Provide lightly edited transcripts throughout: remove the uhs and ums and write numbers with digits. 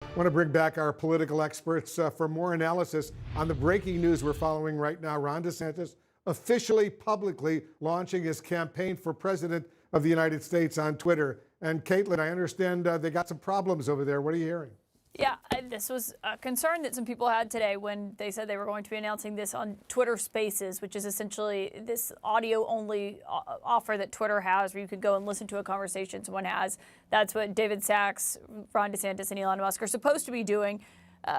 I want to bring back our political experts for more analysis on the breaking news we're following right now. Ron DeSantis officially, publicly launching his campaign for president of the United States on Twitter. And Caitlin, I understand they got some problems over there. What are you hearing? Yeah, this was a concern that some people had today when they said they were going to be announcing this on Twitter Spaces, which is essentially this audio-only offer that Twitter has where you could go and listen to a conversation someone has. That's what David Sachs, Ron DeSantis, and Elon Musk are supposed to be doing.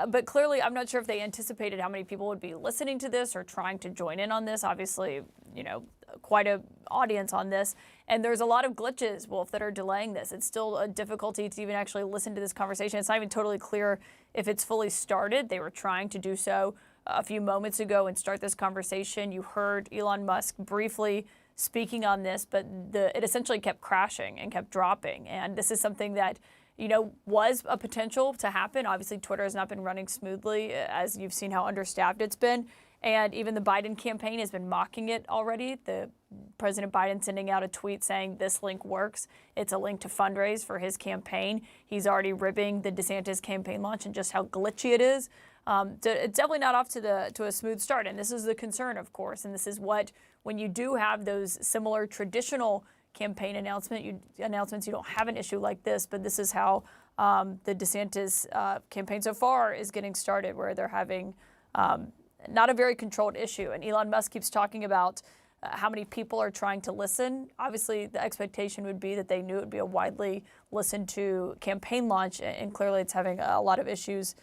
But clearly, I'm not sure if they anticipated how many people would be listening to this or trying to join in on this. Obviously, you know, quite an audience on this. And there's a lot of glitches, Wolf, that are delaying this. It's still a difficulty to even actually listen to this conversation. It's not even totally clear if it's fully started. They were trying to do so a few moments ago and start this conversation. You heard Elon Musk briefly speaking on this, but it essentially kept crashing and kept dropping. And this is something that, you know, was a potential to happen. Obviously, Twitter has not been running smoothly, as you've seen how understaffed it's been. And even the Biden campaign has been mocking it already. The President Biden sending out a tweet saying this link works. It's a link to fundraise for his campaign. He's already ribbing the DeSantis campaign launch and just how glitchy it is. It's definitely not off to a smooth start. And this is the concern, of course. And this is what, when you do have those similar traditional campaign announcements, you don't have an issue like this. But this is how the DeSantis campaign so far is getting started, where they're having not a very controlled issue. And Elon Musk keeps talking about how many people are trying to listen. Obviously, the expectation would be that they knew it would be a widely listened to campaign launch, and clearly it's having a lot of issues.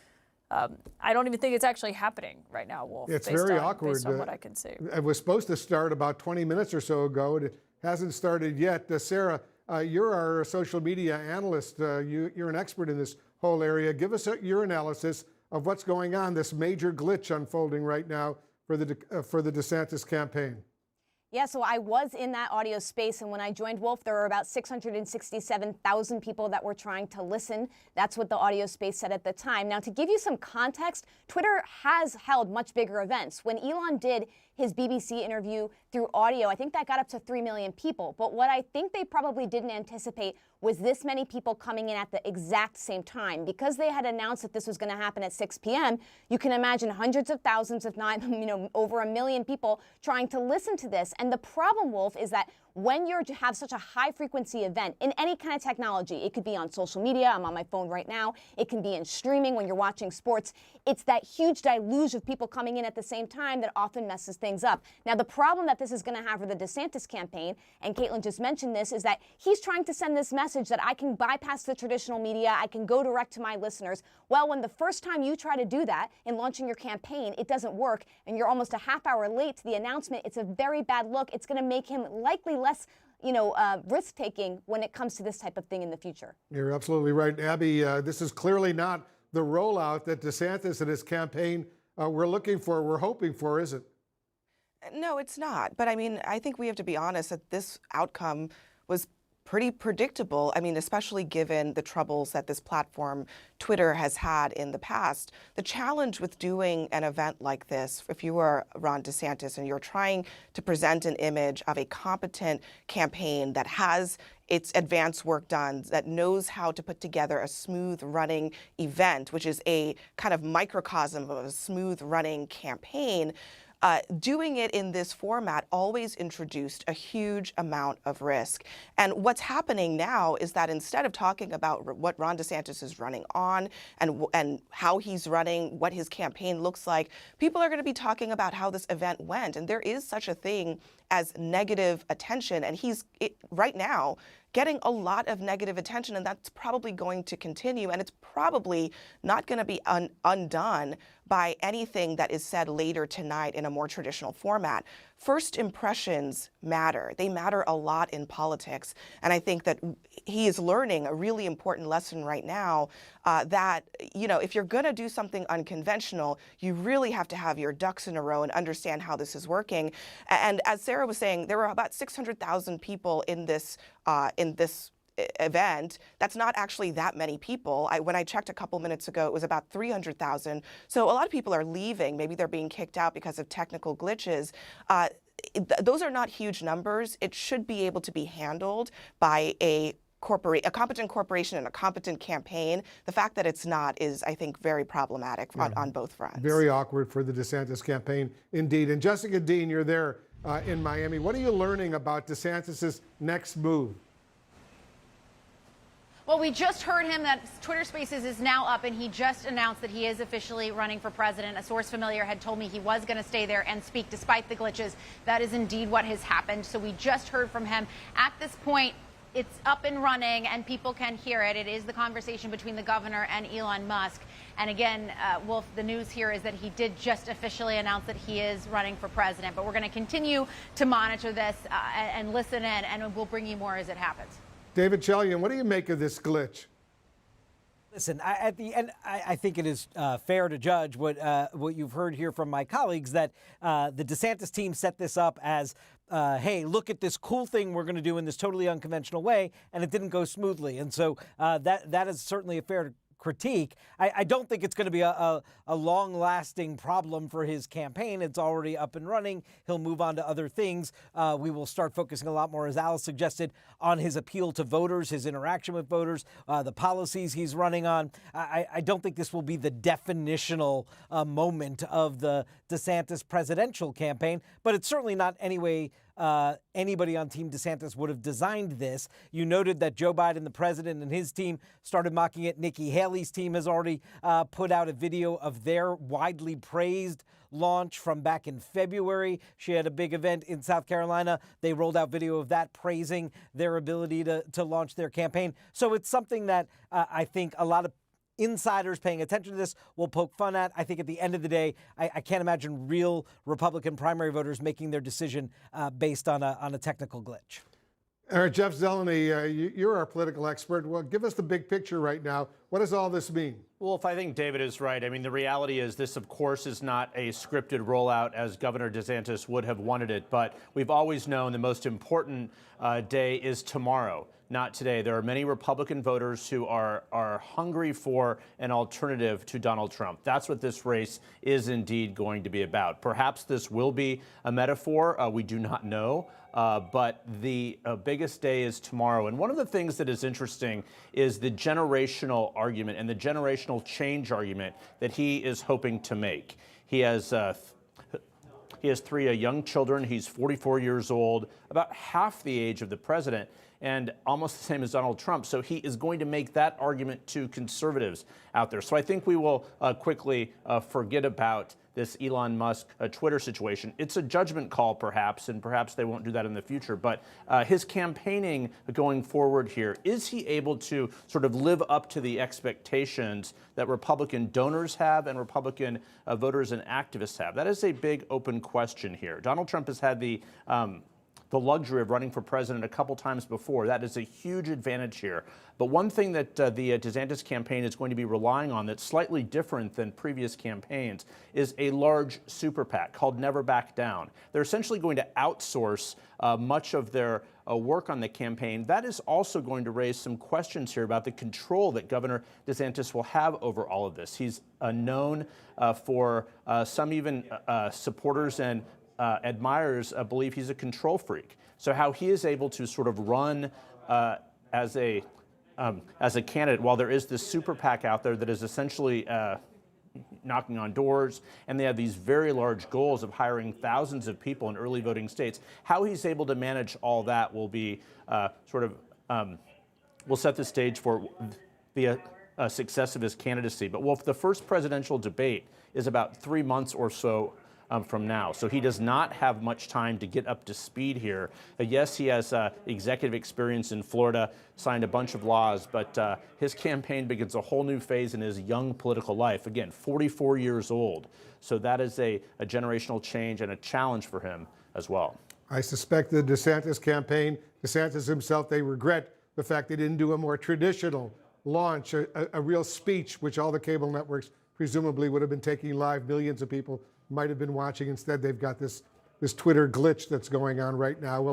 I don't even think it's actually happening right now, Wolf. It's very awkward. Based on what I can see. It was supposed to start about 20 minutes or so ago. It hasn't started yet. Sarah, you're our social media analyst. You're an expert in this whole area. Give us your analysis of what's going on, this major glitch unfolding right now for the DeSantis campaign. Yeah, so I was in that audio space, and when I joined Wolf, there were about 667,000 people that were trying to listen. That's what the audio space said at the time. Now, to give you some context, Twitter has held much bigger events. When Elon did his BBC interview through audio, I think that got up to 3 million people. But what I think they probably didn't anticipate was this many people coming in at the exact same time. Because they had announced that this was going to happen at 6 p.m., you can imagine hundreds of thousands, if not, over 1 million people trying to listen to this. And the problem, Wolf, is that when you have such a high-frequency event in any kind of technology, it could be on social media, I'm on my phone right now, it can be in streaming when you're watching sports, it's that huge deluge of people coming in at the same time that often messes things up. Now, the problem that this is going to have for the DeSantis campaign, and Caitlin just mentioned this, is that he's trying to send this message that I can bypass the traditional media, I can go direct to my listeners. Well, when the first time you try to do that in launching your campaign, it doesn't work, and you're almost a half hour late to the announcement, it's a very bad look. It's going to make him likely less risk-taking when it comes to this type of thing in the future. You're absolutely right, Abby. This is clearly not the rollout that DeSantis and his campaign were looking for, were hoping for, is it? No, it's not. But I mean, I think we have to be honest that this outcome was pretty predictable. I mean, especially given the troubles that this platform, Twitter, has had in the past. The challenge with doing an event like this, if you are Ron DeSantis and you're trying to present an image of a competent campaign that has its advanced work done, that knows how to put together a smooth running event, which is a kind of microcosm of a smooth running campaign, doing it in this format always introduced a huge amount of risk. And what's happening now is that instead of talking about what Ron DeSantis is running on and how he's running, what his campaign looks like, people are going to be talking about how this event went. And there is such a thing as negative attention. And he's right now getting a lot of negative attention, and that's probably going to continue. And it's probably not going to be undone by anything that is said later tonight in a more traditional format. First impressions matter. They matter a lot in politics. And I think that he is learning a really important lesson right now that, if you're going to do something unconventional, you really have to have your ducks in a row and understand how this is working. And as Sarah was saying, there were about 600,000 people in this event. That's not actually that many people. When I checked a couple minutes ago, it was about 300,000. So a lot of people are leaving. Maybe they're being kicked out because of technical glitches. Those are not huge numbers. It should be able to be handled by a a competent corporation and a competent campaign. The fact that it's not is, I think, very problematic on both fronts. Very awkward for the DeSantis campaign, indeed. And Jessica Dean, you're there in Miami. What are you learning about DeSantis's next move? Well, we just heard him that Twitter Spaces is now up, and he just announced that he is officially running for president. A source familiar had told me he was going to stay there and speak despite the glitches. That is indeed what has happened. So we just heard from him. At this point, it's up and running, and people can hear it. It is the conversation between the governor and Elon Musk. And again, Wolf, the news here is that he did just officially announce that he is running for president. But we're going to continue to monitor this and listen in, and we'll bring you more as it happens. David Chalian, what do you make of this glitch? Listen, at the end, I think it is fair to judge what you've heard here from my colleagues, that the DeSantis team set this up as, hey, look at this cool thing we're going to do in this totally unconventional way, and it didn't go smoothly. And so that is certainly a fair critique. I don't think it's going to be a long-lasting problem for his campaign. It's already up and running. He'll move on to other things. We will start focusing a lot more, as Alice suggested, on his appeal to voters, his interaction with voters, the policies he's running on. I don't think this will be the definitional moment of the DeSantis presidential campaign, but it's certainly not anybody on Team DeSantis would have designed this. You noted that Joe Biden, the president, and his team started mocking it. Nikki Haley's team has already put out a video of their widely praised launch from back in February. She had a big event in South Carolina. They rolled out video of that praising their ability to launch their campaign. So it's something that I think a lot of insiders paying attention to this will poke fun at. I think at the end of the day, I can't imagine real Republican primary voters making their decision based on a technical glitch. All right, Jeff Zeleny, you're our political expert. Well, give us the big picture right now. What does all this mean? Well, I think David is right. I mean, the reality is this, of course, is not a scripted rollout as Governor DeSantis would have wanted it. But we've always known the most important day is tomorrow, not today. There are many Republican voters who are hungry for an alternative to Donald Trump. That's what this race is indeed going to be about. Perhaps this will be a metaphor. We do not know. But the biggest day is tomorrow. And one of the things that is interesting is the generational argument and the generational change argument that he is hoping to make. He has three young children. He's 44 years old, about half the age of the president, and almost the same as Donald Trump. So he is going to make that argument to conservatives out there. So I think we will quickly forget about this Elon Musk Twitter situation. It's a judgment call, perhaps, and perhaps they won't do that in the future. But his campaigning going forward here, is he able to sort of live up to the expectations that Republican donors have and Republican voters and activists have? That is a big open question here. Donald Trump has had the luxury of running for president a couple times before. That is a huge advantage here. But one thing that the DeSantis campaign is going to be relying on that's slightly different than previous campaigns is a large super PAC called Never Back Down. They're essentially going to outsource much of their work on the campaign. That is also going to raise some questions here about the control that Governor DeSantis will have over all of this. He's known for some even supporters and admirers believe he's a control freak. So how he is able to sort of run as a candidate while there is this super PAC out there that is essentially knocking on doors, and they have these very large goals of hiring thousands of people in early voting states. How he's able to manage all that will be will set the stage for the success of his candidacy. But Wolf, the first presidential debate is about 3 months or so from now. So he does not have much time to get up to speed here. Yes, he has executive experience in Florida, signed a bunch of laws, but his campaign begins a whole new phase in his young political life. Again, 44 years old. So that is a generational change and a challenge for him as well. I suspect the DeSantis campaign, DeSantis himself, they regret the fact they didn't do a more traditional launch, a real speech, which all the cable networks presumably would have been taking live. Millions of people might have been watching. Instead, they've got this Twitter glitch that's going on right now.